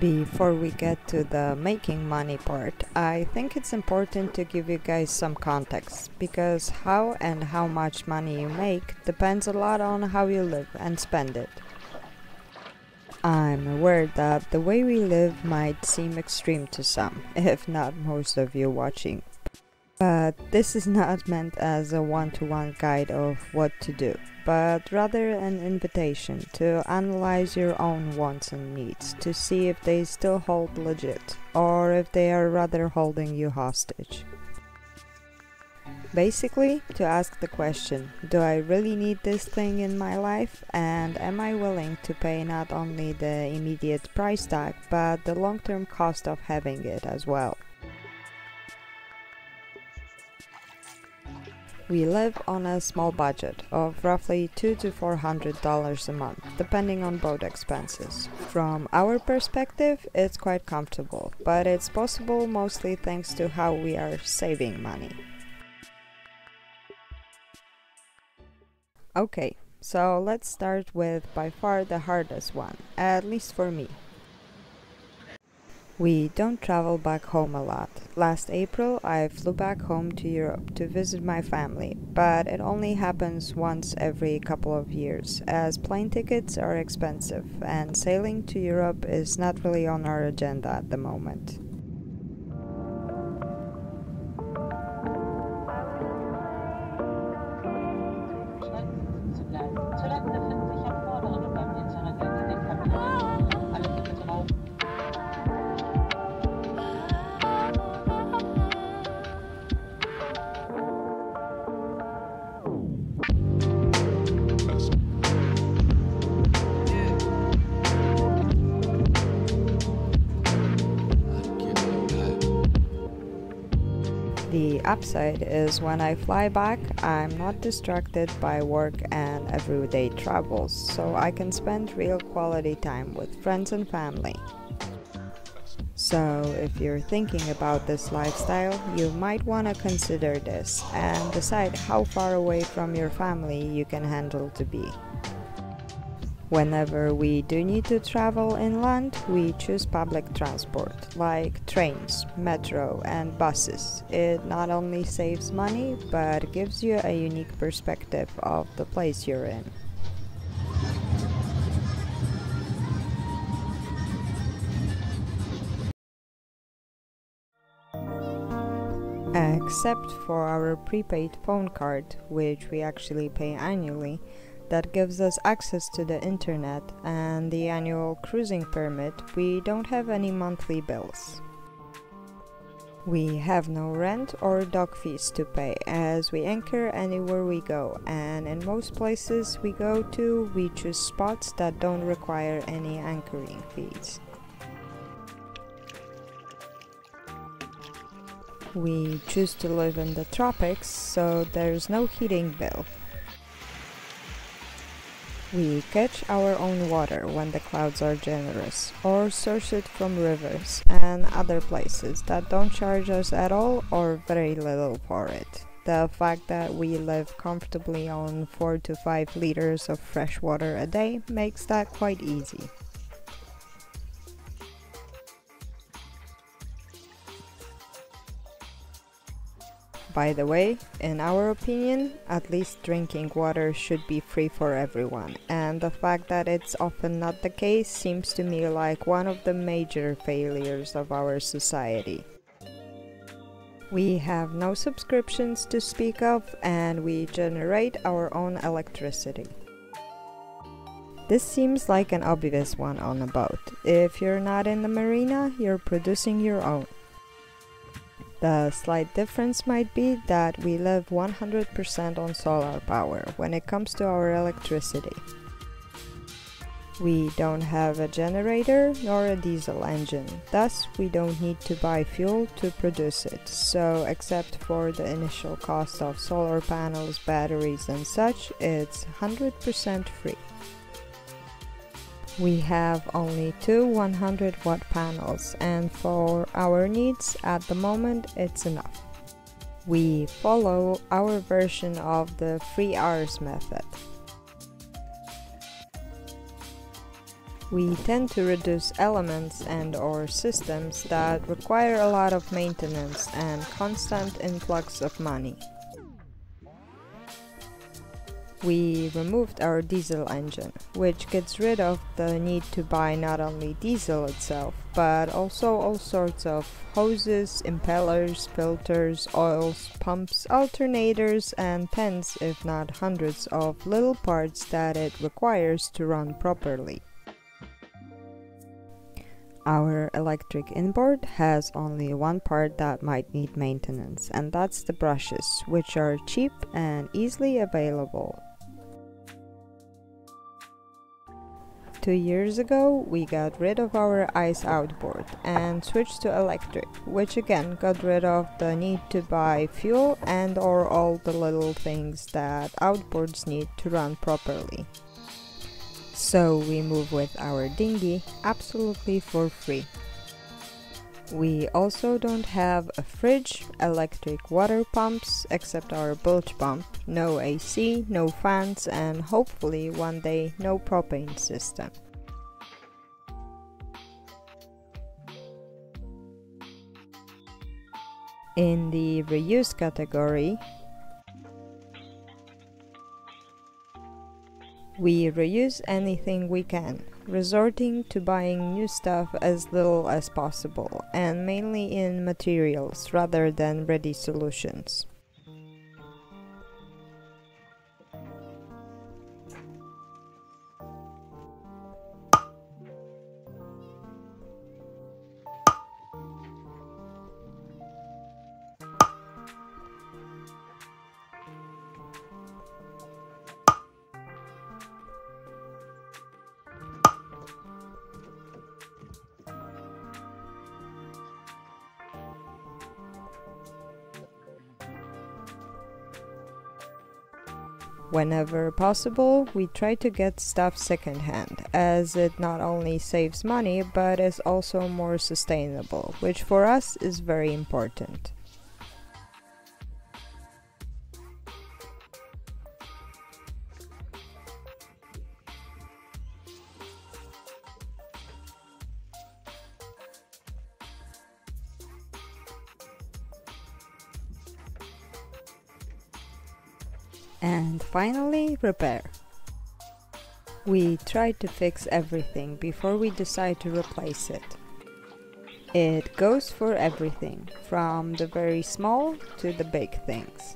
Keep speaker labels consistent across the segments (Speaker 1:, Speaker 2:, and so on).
Speaker 1: Before we get to the making money part, I think it's important to give you guys some context, because how and how much money you make depends a lot on how you live and spend it. I'm aware that the way we live might seem extreme to some, if not most of you watching. But this is not meant as a one-to-one guide of what to do, but rather an invitation to analyze your own wants and needs to see if they still hold legit, or if they are rather holding you hostage. Basically, to ask the question, do I really need this thing in my life, and am I willing to pay not only the immediate price tag, but the long-term cost of having it as well? We live on a small budget of roughly $200 to $400 a month, depending on boat expenses. From our perspective, it's quite comfortable, but it's possible mostly thanks to how we are saving money. Okay, so let's start with by far the hardest one, at least for me. We don't travel back home a lot. Last April, I flew back home to Europe to visit my family, but it only happens once every couple of years, as plane tickets are expensive, and sailing to Europe is not really on our agenda at the moment. The upside is when I fly back, I'm not distracted by work and everyday troubles, so I can spend real quality time with friends and family. So if you're thinking about this lifestyle, you might want to consider this and decide how far away from your family you can handle to be. Whenever we do need to travel inland, we choose public transport, like trains, metro, and buses. It not only saves money, but gives you a unique perspective of the place you're in. Except for our prepaid phone card, which we actually pay annually, that gives us access to the internet and the annual cruising permit, we don't have any monthly bills. We have no rent or dock fees to pay, as we anchor anywhere we go, and in most places we go to, we choose spots that don't require any anchoring fees. We choose to live in the tropics, so there's no heating bill. We catch our own water when the clouds are generous, or source it from rivers and other places that don't charge us at all or very little for it. The fact that we live comfortably on 4 to 5 liters of fresh water a day makes that quite easy. By the way, in our opinion, at least drinking water should be free for everyone, and the fact that it's often not the case seems to me like one of the major failures of our society. We have no subscriptions to speak of, and we generate our own electricity. This seems like an obvious one on a boat. If you're not in the marina, you're producing your own. The slight difference might be that we live 100% on solar power when it comes to our electricity. We don't have a generator nor a diesel engine, thus we don't need to buy fuel to produce it, so except for the initial cost of solar panels, batteries and such, it's 100% free. We have only two 100-watt panels, and for our needs at the moment it's enough. We follow our version of the 3 hours method. We tend to reduce elements and/or systems that require a lot of maintenance and constant influx of money. We removed our diesel engine, which gets rid of the need to buy not only diesel itself, but also all sorts of hoses, impellers, filters, oils, pumps, alternators, and tens, if not hundreds, of little parts that it requires to run properly. Our electric inboard has only one part that might need maintenance, and that's the brushes, which are cheap and easily available. 2 years ago, we got rid of our ice outboard and switched to electric, which again got rid of the need to buy fuel and/or all the little things that outboards need to run properly. So we move with our dinghy absolutely for free. We also don't have a fridge, electric water pumps, except our bilge pump, no AC, no fans, and hopefully one day no propane system. In the reuse category, we reuse anything we can, resorting to buying new stuff as little as possible, and mainly in materials rather than ready solutions. Whenever possible, we try to get stuff secondhand, as it not only saves money, but is also more sustainable, which for us is very important. And finally, repair. We try to fix everything before we decide to replace it. It goes for everything, from the very small to the big things.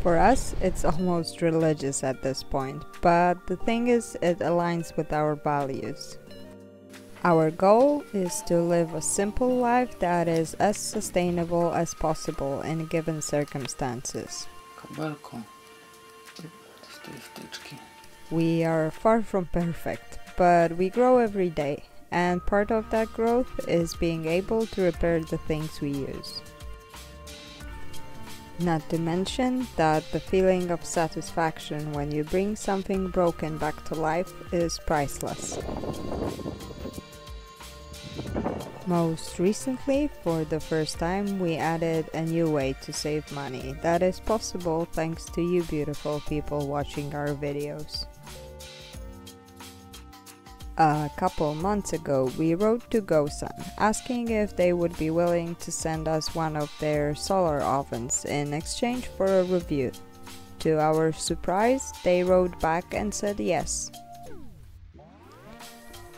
Speaker 1: For us, it's almost religious at this point, but the thing is, it aligns with our values. Our goal is to live a simple life that is as sustainable as possible in given circumstances. We are far from perfect, but we grow every day, and part of that growth is being able to repair the things we use. Not to mention that the feeling of satisfaction when you bring something broken back to life is priceless. Most recently, for the first time, we added a new way to save money that is possible thanks to you beautiful people watching our videos. A couple months ago, we wrote to GoSun asking if they would be willing to send us one of their solar ovens in exchange for a review. To our surprise, they wrote back and said yes.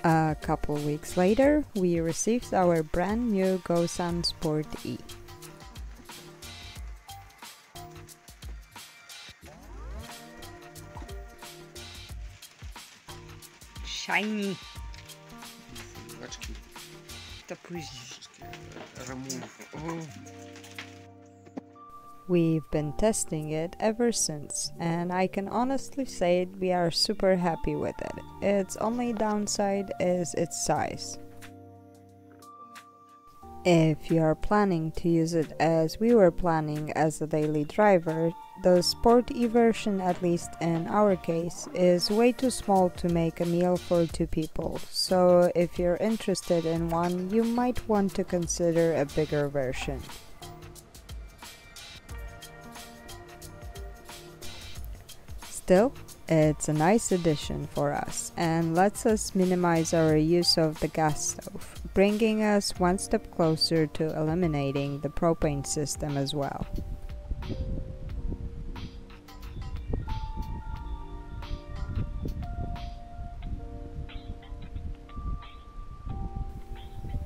Speaker 1: A couple weeks later, we received our brand new GoSun Sport E.
Speaker 2: Shiny. To później.
Speaker 1: We've been testing it ever since, and I can honestly say we are super happy with it. Its only downside is its size. If you are planning to use it as we were planning as a daily driver, the Sport E version, at least in our case, is way too small to make a meal for 2 people, so if you're interested in one, you might want to consider a bigger version. Still, It's a nice addition for us and lets us minimize our use of the gas stove, bringing us one step closer to eliminating the propane system as well.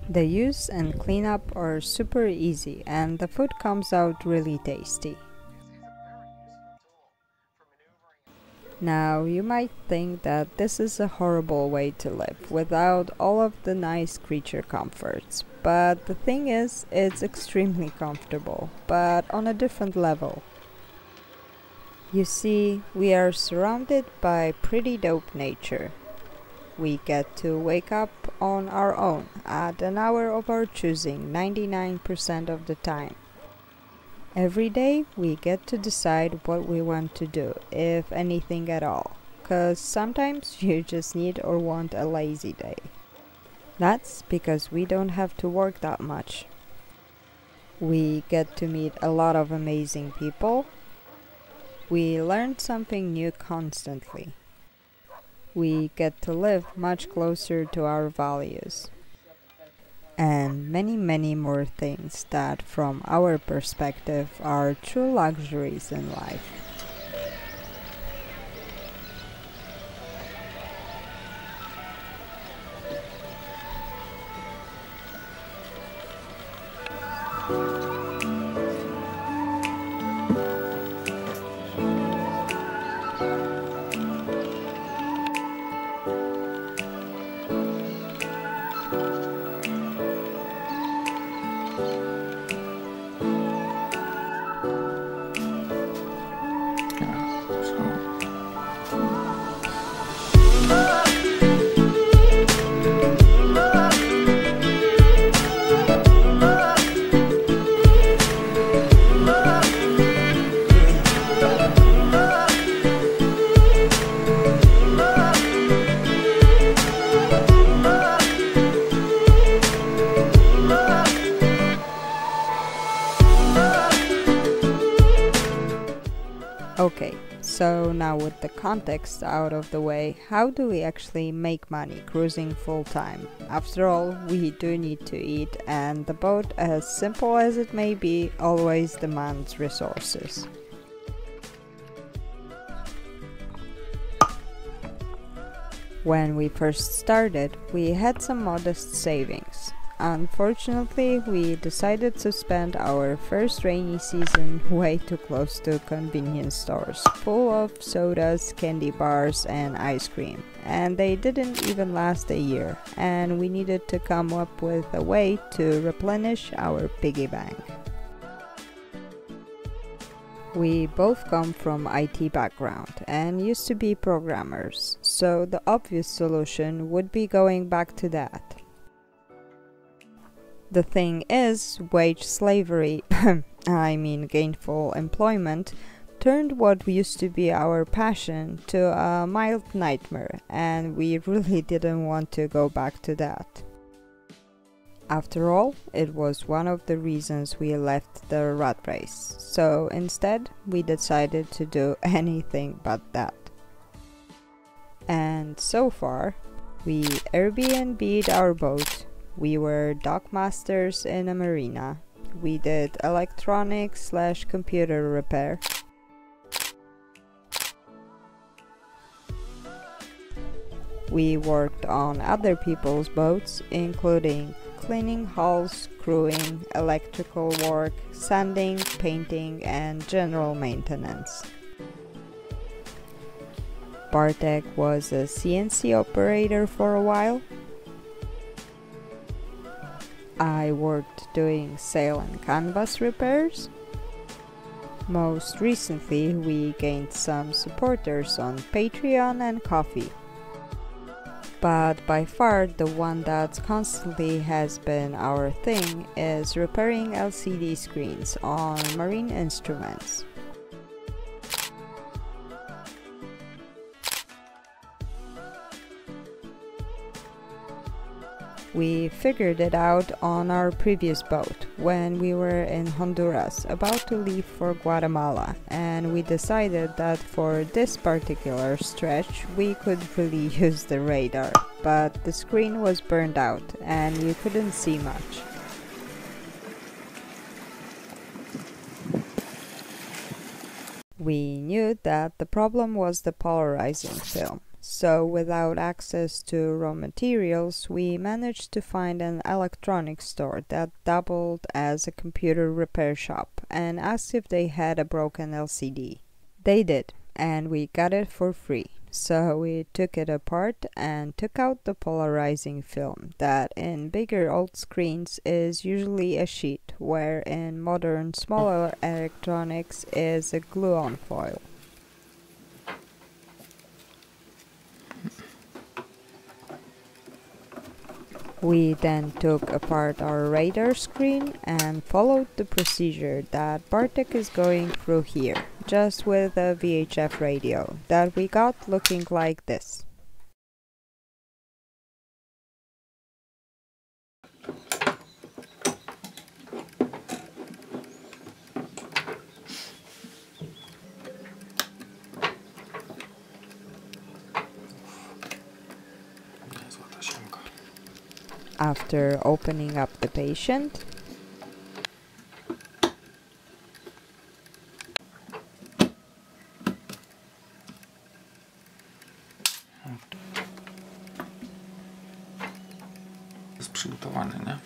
Speaker 1: The use and cleanup are super easy and the food comes out really tasty. Now, you might think that this is a horrible way to live without all of the nice creature comforts, but the thing is, it's extremely comfortable, but on a different level. You see, we are surrounded by pretty dope nature. We get to wake up on our own at an hour of our choosing 99% of the time. Every day we get to decide what we want to do, if anything at all, cause sometimes you just need or want a lazy day. That's because we don't have to work that much. We get to meet a lot of amazing people. We learn something new constantly. We get to live much closer to our values. And many more things that from our perspective are true luxuries in life. Okay, so now with the context out of the way, how do we actually make money cruising full time? After all, we do need to eat, and the boat, as simple as it may be, always demands resources. When we first started, we had some modest savings. Unfortunately, we decided to spend our first rainy season way too close to convenience stores, full of sodas, candy bars, and ice cream. And they didn't even last a year, and we needed to come up with a way to replenish our piggy bank. We both come from IT background and used to be programmers, so the obvious solution would be going back to that. The thing is, wage slavery, I mean gainful employment, turned what used to be our passion to a mild nightmare, and we really didn't want to go back to that. After all, it was one of the reasons we left the rat race, so instead we decided to do anything but that. And so far, we Airbnb'd our boat. We were dockmasters in a marina. We did electronics/computer repair. We worked on other people's boats, including cleaning hulls, crewing, electrical work, sanding, painting, and general maintenance. Bartek was a CNC operator for a while. I worked doing sail and canvas repairs. Most recently, we gained some supporters on Patreon and Ko-fi. But by far the one that constantly has been our thing is repairing LCD screens on marine instruments. We figured it out on our previous boat. when we were in Honduras about to leave for Guatemala, and we decided that for this particular stretch we could really use the radar, but the screen was burned out and you couldn't see much. We knew that the problem was the polarizing film. So without access to raw materials, we managed to find an electronics store that doubled as a computer repair shop and asked if they had a broken LCD. They did, and we got it for free. So we took it apart and took out the polarizing film that in bigger old screens is usually a sheet, where in modern smaller electronics is a glue-on foil. We then took apart our radar screen and followed the procedure that Bartek is going through here, just with a VHF radio that we got looking like this. After opening up the patient,
Speaker 3: jest przygotowany, nie?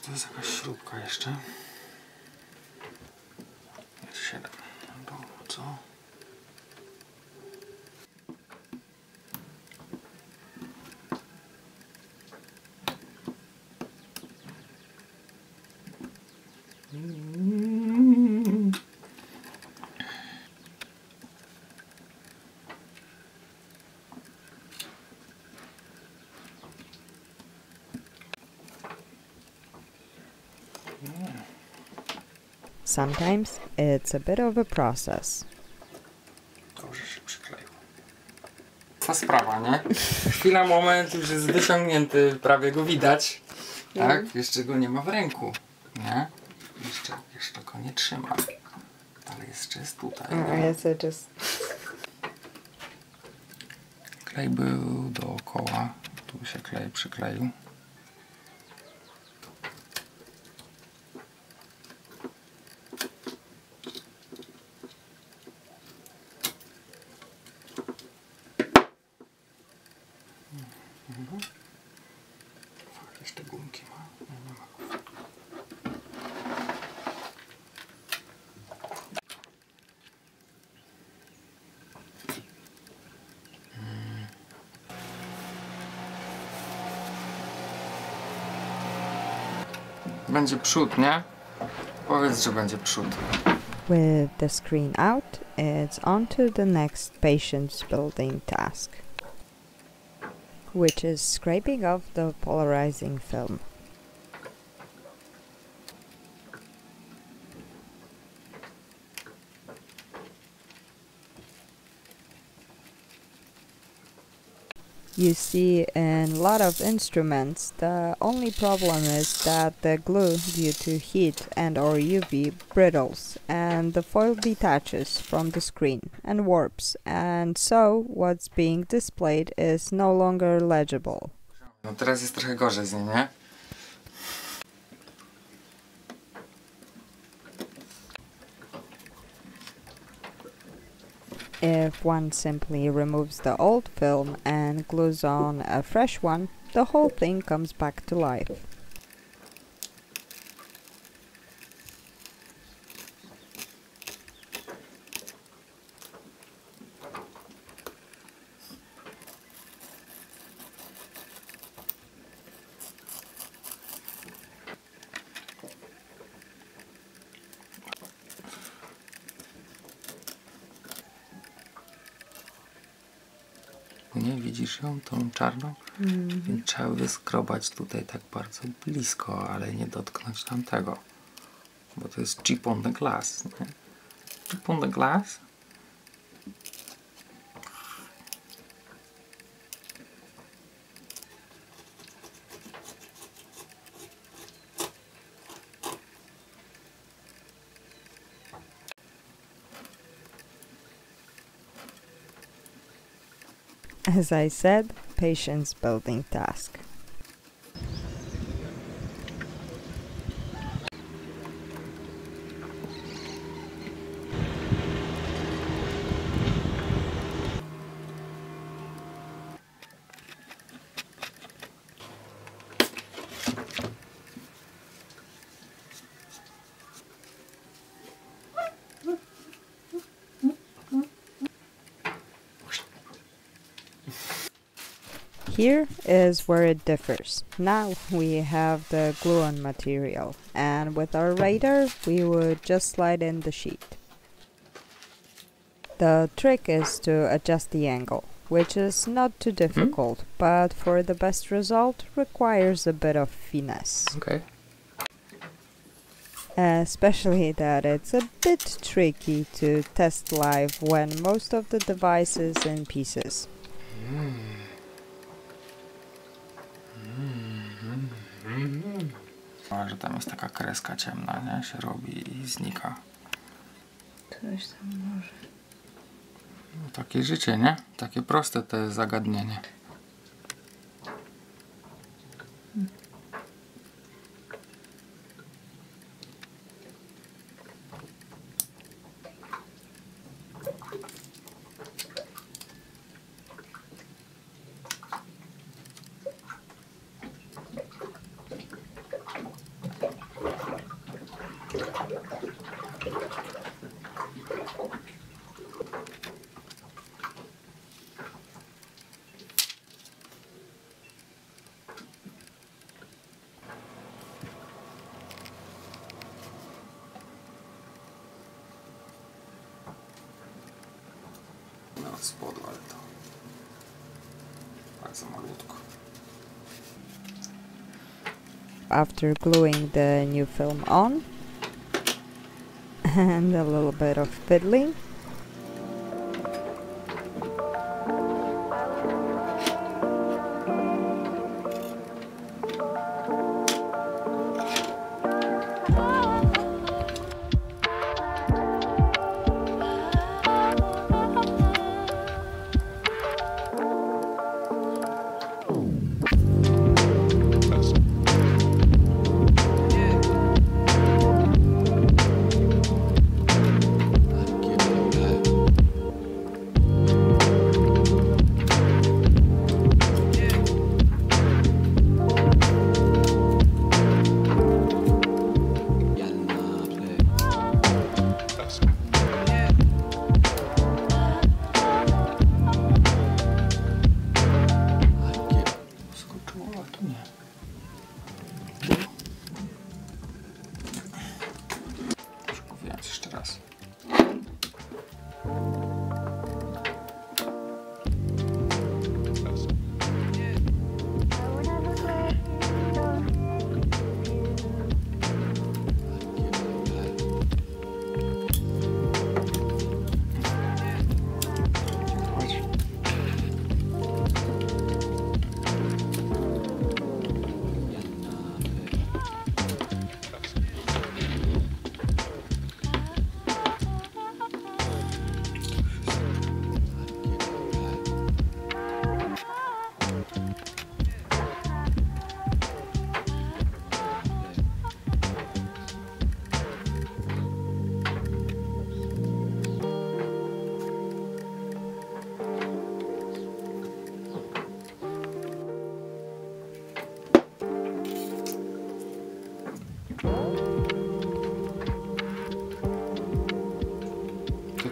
Speaker 3: To jest jakaś śrubka jeszcze. Jest 7. No to co?
Speaker 1: sometimes it's a bit of a process.
Speaker 3: Dobrze się przykleił. Ta sprawa, nie? Chwila, moment, już jest wyciągnięty, prawie go widać. Tak? Jeszcze go nie ma w ręku. Nie? Jeszcze go nie trzyma. Ale jeszcze jest tutaj. Klej był dookoła. Tu się klej przykleił. Jeszcze gumki ma. Nie ma. Będzie przód, nie? Powiedz, że będzie przód.
Speaker 1: With the screen out, it's on to the next patient's building task, which is scraping off the polarizing film. You see, in a lot of instruments, the only problem is that the glue, due to heat and or UV, brittles and the foil detaches from the screen and warps, and so what's being displayed is no longer legible.
Speaker 3: No teraz jest trochę gorzej z niej, nie?
Speaker 1: If one simply removes the old film and glues on a fresh one, the whole thing comes back to life.
Speaker 3: Nie widzisz ją, tą czarną? Więc trzeba wyskrobać tutaj tak bardzo blisko, ale nie dotknąć tamtego. Bo to jest chip on the glass, nie? Chip on the glass?
Speaker 1: As I said, patience building task. Here is where it differs. Now we have the glue-on material, and with our radar we would just slide in the sheet. The trick is to adjust the angle, which is not too difficult, but for the best result requires a bit of finesse.
Speaker 3: Okay.
Speaker 1: Especially that it's a bit tricky to test live when most of the device is in pieces.
Speaker 3: Że tam jest taka kreska ciemna, nie? Się robi i znika.
Speaker 2: Coś tam może.
Speaker 3: No, takie życie, nie? Takie proste to jest zagadnienie. Od spodu, ale to bardzo malutko.
Speaker 1: After gluing the new film on and a little bit of fiddling,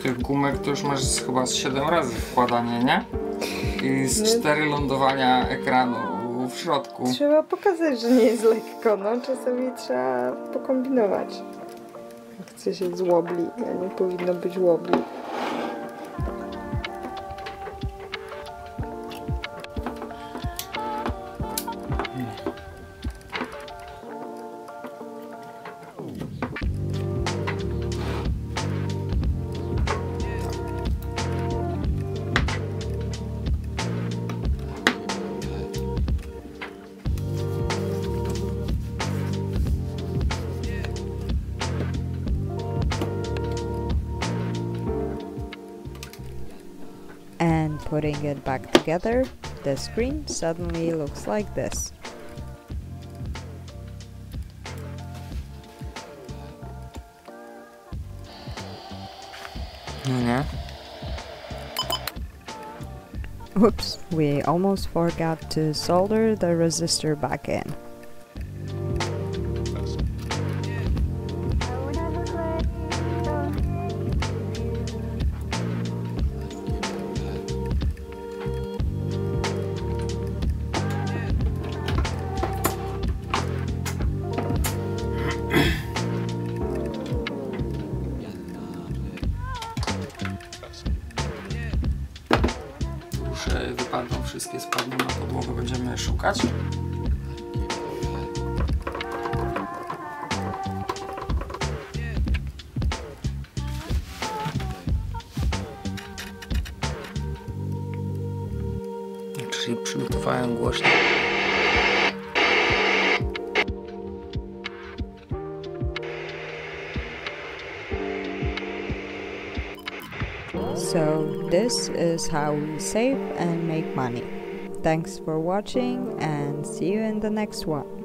Speaker 3: tych gumek to już masz chyba z 7 razy wkładanie, nie? I z 4 lądowania ekranu w środku.
Speaker 1: Trzeba pokazać, że nie jest lekko, no czasami trzeba pokombinować. Chce się z wobli, a nie powinno być wobli. putting it back together, the screen suddenly looks like this.
Speaker 3: Nie.
Speaker 1: Oops, we almost forgot to solder the resistor back in.
Speaker 3: Wypadną wszystkie, spadną na podłogę, będziemy szukać. Czyli przygotowałem głośno.
Speaker 1: So this is how we save and make money. Thanks for watching and see you in the next one.